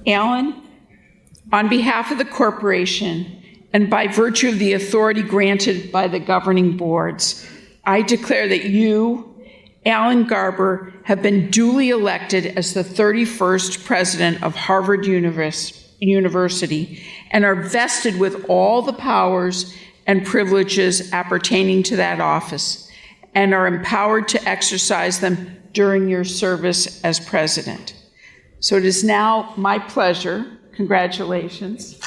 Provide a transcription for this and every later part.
Alan, on behalf of the corporation and by virtue of the authority granted by the governing boards, I declare that you, Alan Garber, have been duly elected as the 31st president of Harvard University and are vested with all the powers and privileges appertaining to that office and are empowered to exercise them during your service as president. So it is now my pleasure. Congratulations.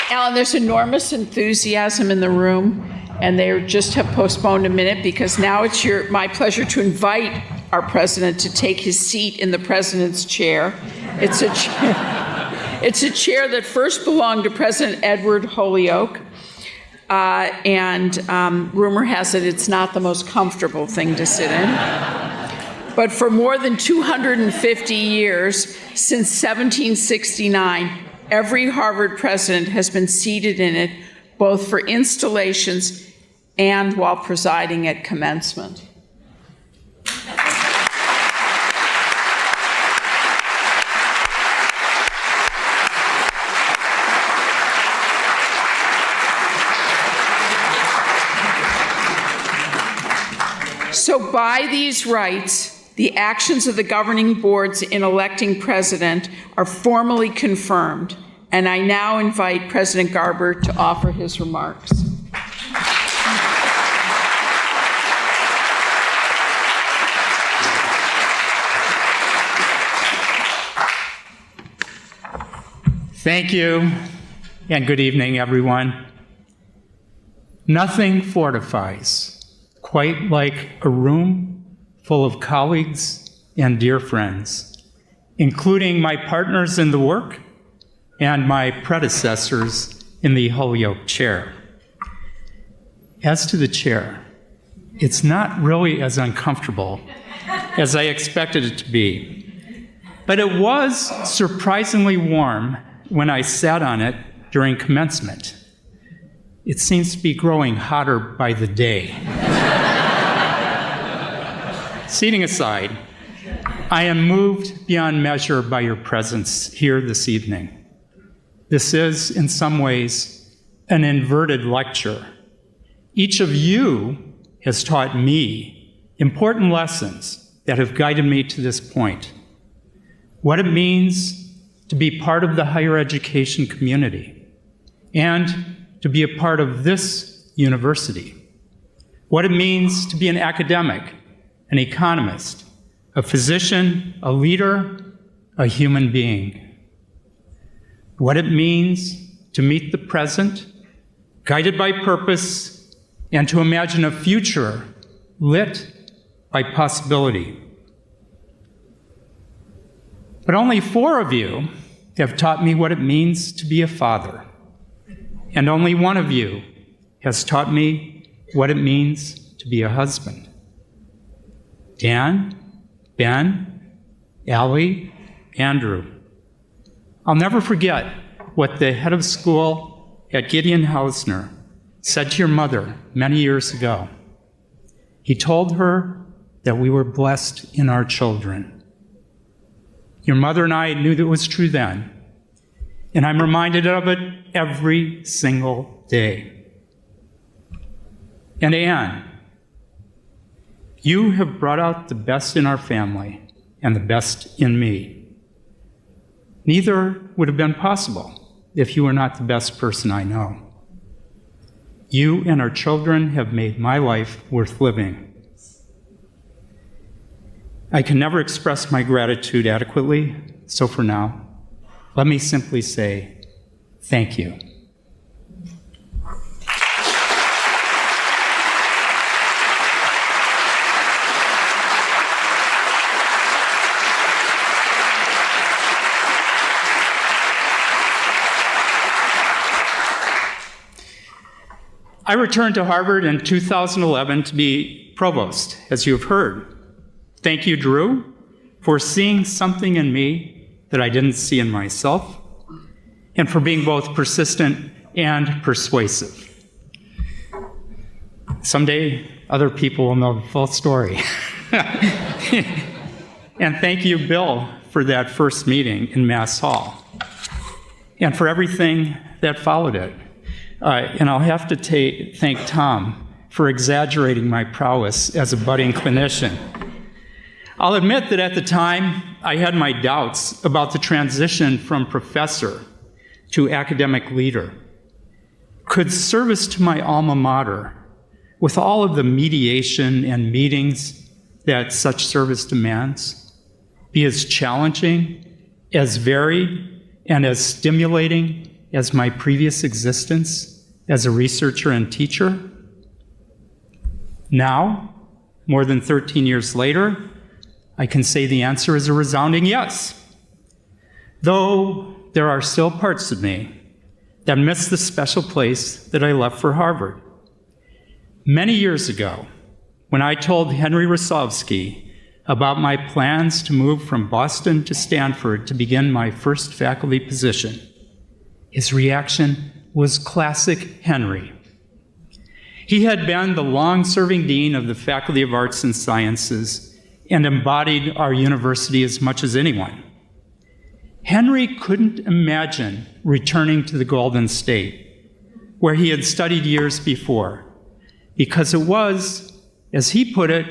Alan, there's enormous enthusiasm in the room, and they just have postponed a minute because now it's my pleasure to invite our president to take his seat in the president's chair. It's a chair that first belonged to President Edward Holyoke, and rumor has it it's not the most comfortable thing to sit in. But for more than 250 years, since 1769, every Harvard president has been seated in it, both for installations and while presiding at commencement. So by these rights, the actions of the governing boards in electing president are formally confirmed, and I now invite President Garber to offer his remarks. Thank you, and good evening, everyone. Nothing fortifies quite like a room full of colleagues and dear friends, including my partners in the work and my predecessors in the Holyoke chair. As to the chair, it's not really as uncomfortable as I expected it to be, but it was surprisingly warm when I sat on it during commencement. It seems to be growing hotter by the day. Seating aside, I am moved beyond measure by your presence here this evening. This is, in some ways, an inverted lecture. Each of you has taught me important lessons that have guided me to this point. What it means to be part of the higher education community and to be a part of this university. What it means to be an academic, an economist, a physician, a leader, a human being. What it means to meet the present, guided by purpose, and to imagine a future lit by possibility. But only 4 of you have taught me what it means to be a father, and only 1 of you has taught me what it means to be a husband. Dan, Ben, Allie, Andrew. I'll never forget what the head of school at Gideon Hausner said to your mother many years ago. He told her that we were blessed in our children. Your mother and I knew that it was true then, and I'm reminded of it every single day. And Anne, you have brought out the best in our family and the best in me. Neither would have been possible if you were not the best person I know. You and our children have made my life worth living. I can never express my gratitude adequately, so for now, let me simply say thank you. I returned to Harvard in 2011 to be provost, as you've heard. Thank you, Drew, for seeing something in me that I didn't see in myself, and for being both persistent and persuasive. Someday, other people will know the full story. And thank you, Bill, for that first meeting in Mass Hall, and for everything that followed it. And I'll have to thank Tom for exaggerating my prowess as a budding clinician. I'll admit that at the time, I had my doubts about the transition from professor to academic leader. Could service to my alma mater, with all of the mediation and meetings that such service demands, be as challenging, as varied, and as stimulating as my previous existence as a researcher and teacher? Now, more than 13 years later, I can say the answer is a resounding yes. Though there are still parts of me that miss the special place that I left for Harvard. Many years ago, when I told Henry Rosovsky about my plans to move from Boston to Stanford to begin my first faculty position, his reaction was classic Henry. He had been the long-serving dean of the Faculty of Arts and Sciences and embodied our university as much as anyone. Henry couldn't imagine returning to the Golden State, where he had studied years before, because it was, as he put it,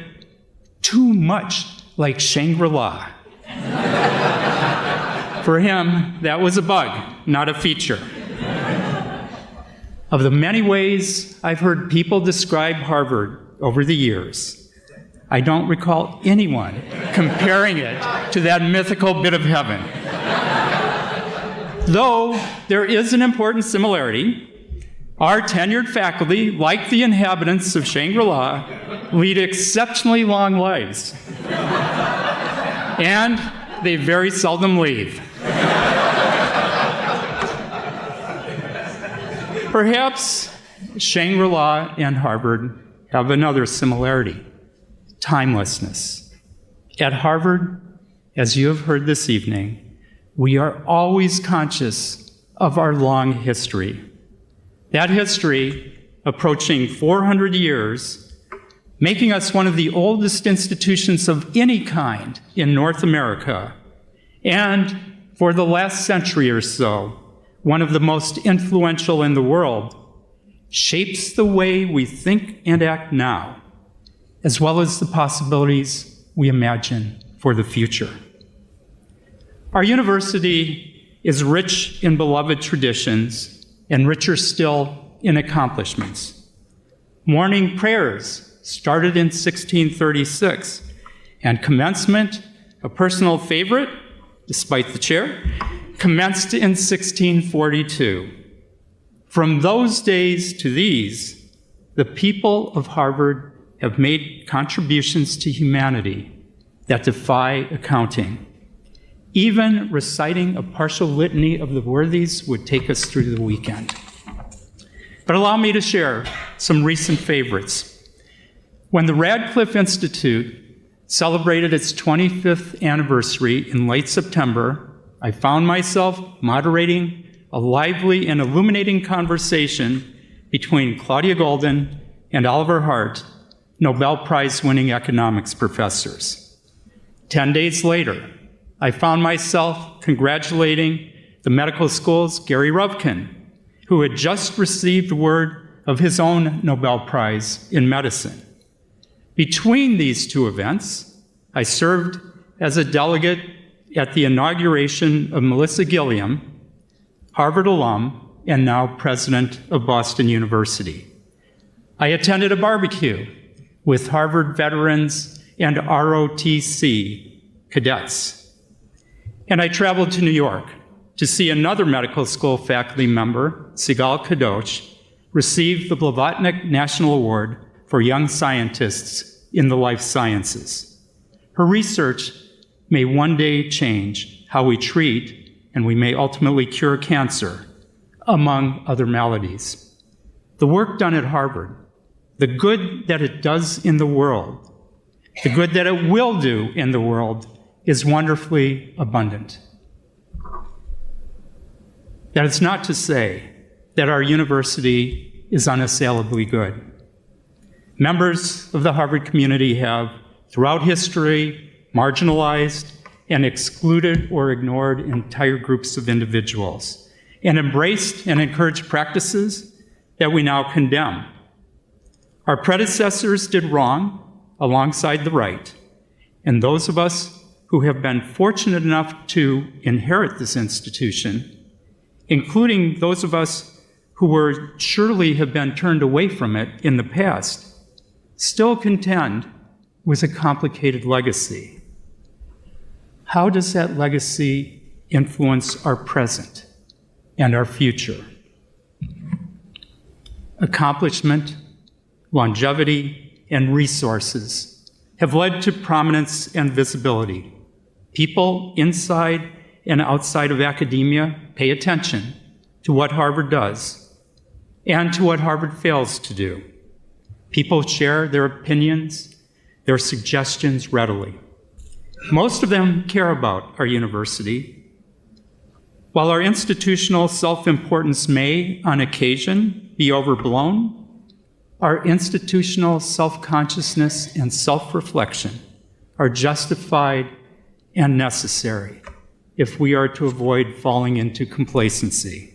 too much like Shangri-La. For him, that was a bug, not a feature. Of the many ways I've heard people describe Harvard over the years, I don't recall anyone comparing it to that mythical bit of heaven. Though there is an important similarity. Our tenured faculty, like the inhabitants of Shangri-La, lead exceptionally long lives. And they very seldom leave. Perhaps Shangri-La and Harvard have another similarity: timelessness. At Harvard, as you have heard this evening, we are always conscious of our long history. That history, approaching 400 years, making us one of the oldest institutions of any kind in North America, and for the last century or so, one of the most influential in the world, shapes the way we think and act now, as well as the possibilities we imagine for the future. Our university is rich in beloved traditions and richer still in accomplishments. Morning prayers started in 1636, and commencement, a personal favorite, despite the chair, commenced in 1642. From those days to these, the people of Harvard have made contributions to humanity that defy accounting. Even reciting a partial litany of the worthies would take us through the weekend. But allow me to share some recent favorites. When the Radcliffe Institute celebrated its 25th anniversary in late September, I found myself moderating a lively and illuminating conversation between Claudia Golden and Oliver Hart, Nobel Prize-winning economics professors. 10 days later, I found myself congratulating the medical school's Gary Ruvkin, who had just received word of his own Nobel Prize in medicine. Between these two events, I served as a delegate at the inauguration of Melissa Gilliam, Harvard alum and now president of Boston University. I attended a barbecue with Harvard veterans and ROTC cadets. And I traveled to New York to see another medical school faculty member, Sigal Kadosh, receive the Blavatnik National Award for Young Scientists in the Life Sciences. Her research may one day change how we treat, and we may ultimately cure cancer, among other maladies. the work done at Harvard, the good that it does in the world, the good that it will do in the world is wonderfully abundant. That is not to say that our university is unassailably good. Members of the Harvard community have, throughout history, marginalized and excluded or ignored entire groups of individuals, and embraced and encouraged practices that we now condemn. Our predecessors did wrong alongside the right, and those of us who have been fortunate enough to inherit this institution, including those of us who were surely have been turned away from it in the past, still contend with a complicated legacy. How does that legacy influence our present and our future? Accomplishment, longevity, and resources have led to prominence and visibility. People inside and outside of academia pay attention to what Harvard does and to what Harvard fails to do. People share their opinions, their suggestions readily. Most of them care about our university. While our institutional self-importance may, on occasion, be overblown, our institutional self-consciousness and self-reflection are justified and necessary if we are to avoid falling into complacency.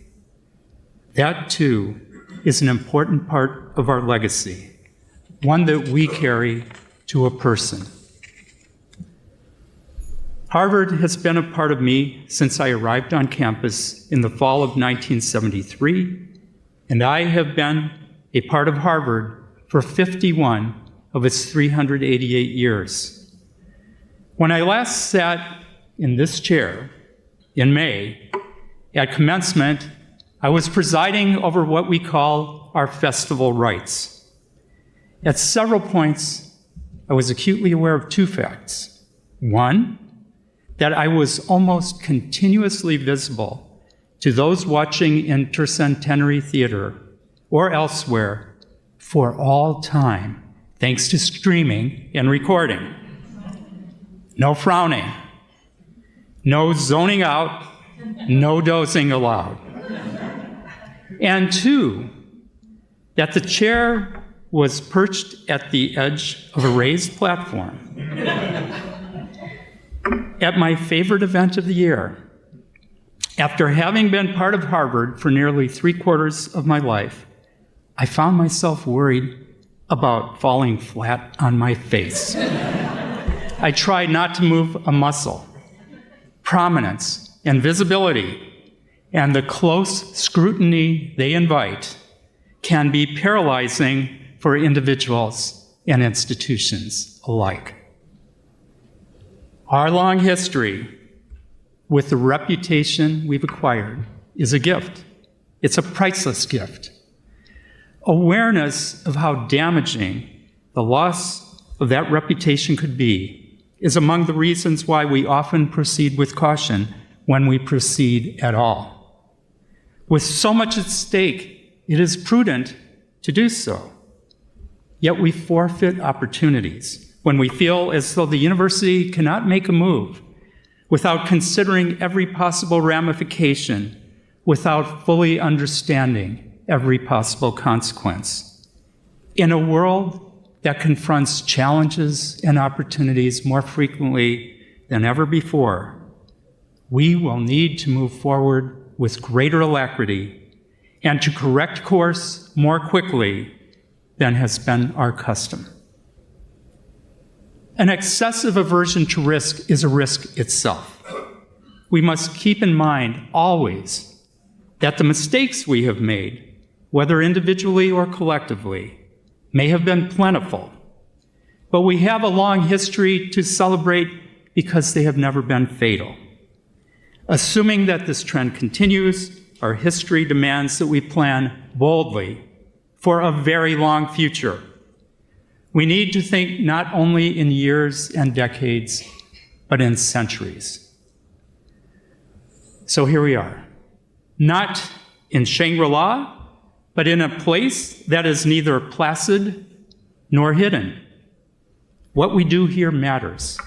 That, too, is an important part of our legacy, one that we carry to a person. Harvard has been a part of me since I arrived on campus in the fall of 1973, and I have been a part of Harvard for 51 of its 388 years. When I last sat in this chair in May, at commencement, I was presiding over what we call our festival rites. At several points, I was acutely aware of two facts. One, that I was almost continuously visible to those watching in Tercentenary Theater or elsewhere for all time, thanks to streaming and recording. No frowning, no zoning out, no dozing allowed. And two, that the chair was perched at the edge of a raised platform at my favorite event of the year. After having been part of Harvard for nearly 3/4 of my life, I found myself worried about falling flat on my face. I tried not to move a muscle. Prominence and visibility and the close scrutiny they invite can be paralyzing for individuals and institutions alike. Our long history with the reputation we've acquired is a gift. It's a priceless gift. Awareness of how damaging the loss of that reputation could be is among the reasons why we often proceed with caution when we proceed at all. With so much at stake, it is prudent to do so. Yet we forfeit opportunities when we feel as though the university cannot make a move without considering every possible ramification, without fully understanding every possible consequence. In a world that confronts challenges and opportunities more frequently than ever before, we will need to move forward with greater alacrity and to correct course more quickly than has been our custom. An excessive aversion to risk is a risk itself. We must keep in mind always that the mistakes we have made, whether individually or collectively, may have been plentiful, but we have a long history to celebrate because they have never been fatal. Assuming that this trend continues, our history demands that we plan boldly for a very long future. We need to think not only in years and decades, but in centuries. So here we are, not in Shangri-La, but in a place that is neither placid nor hidden. What we do here matters.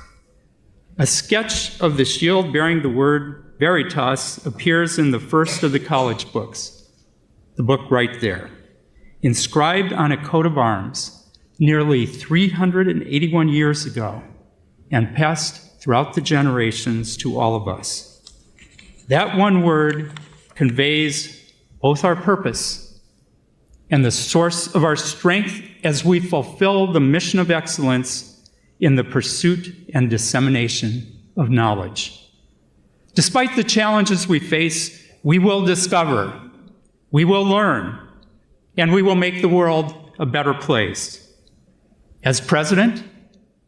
A sketch of the shield bearing the word Veritas appears in the first of the college books, the book right there, inscribed on a coat of arms nearly 381 years ago and passed throughout the generations to all of us. That one word conveys both our purpose and the source of our strength as we fulfill the mission of excellence in the pursuit and dissemination of knowledge. Despite the challenges we face, we will discover, we will learn, and we will make the world a better place. As president,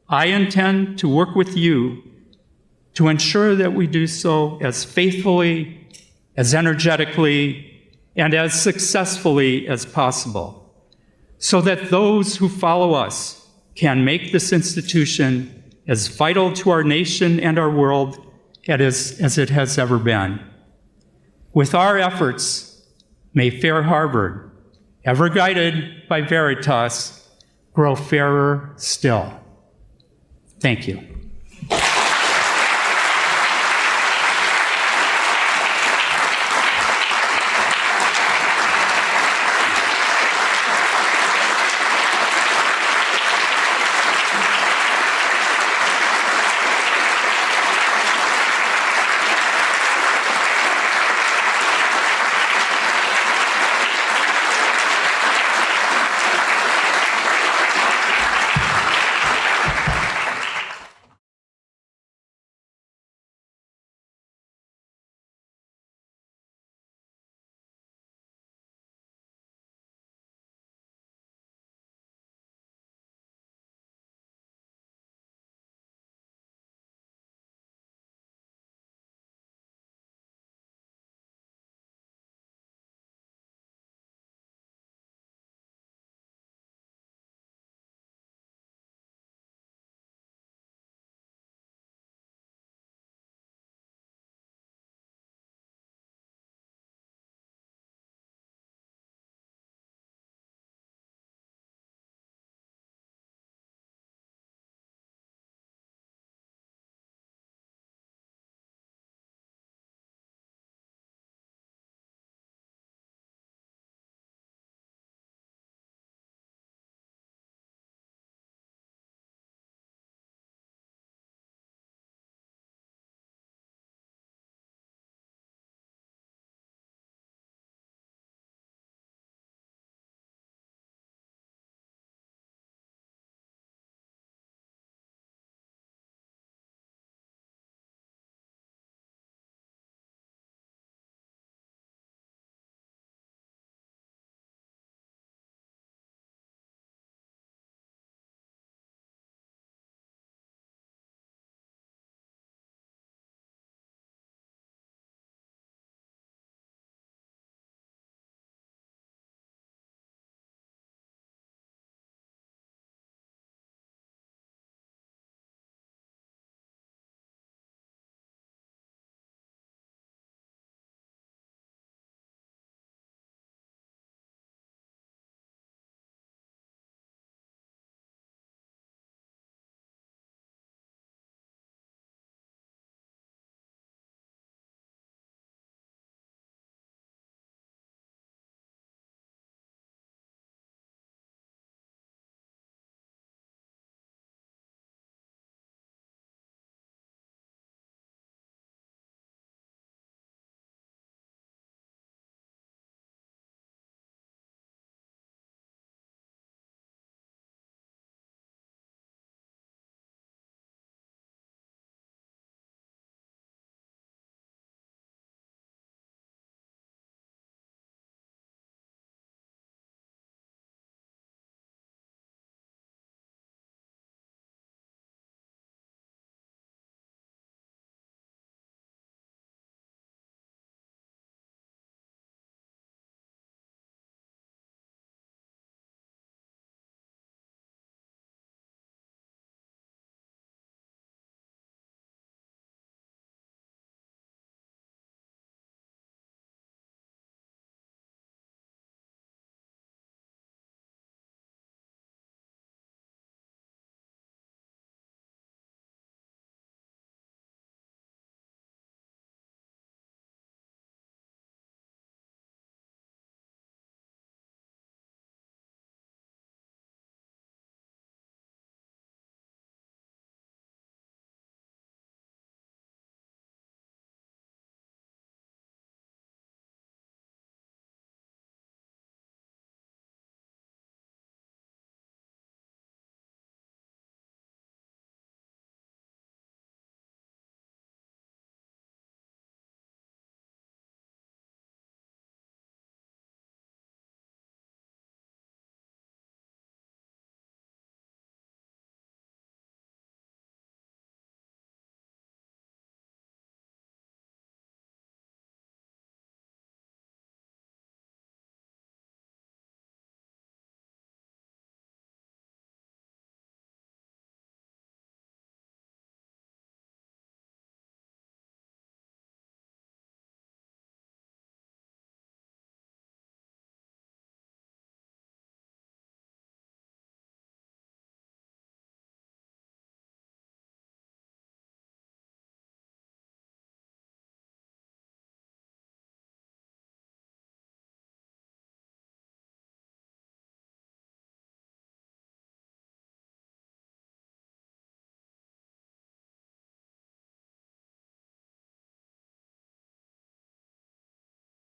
I intend to work with you to ensure that we do so as faithfully, as energetically, and as successfully as possible, so that those who follow us can make this institution as vital to our nation and our world as it has ever been. With our efforts, may fair Harvard, ever guided by Veritas, grow fairer still. Thank you.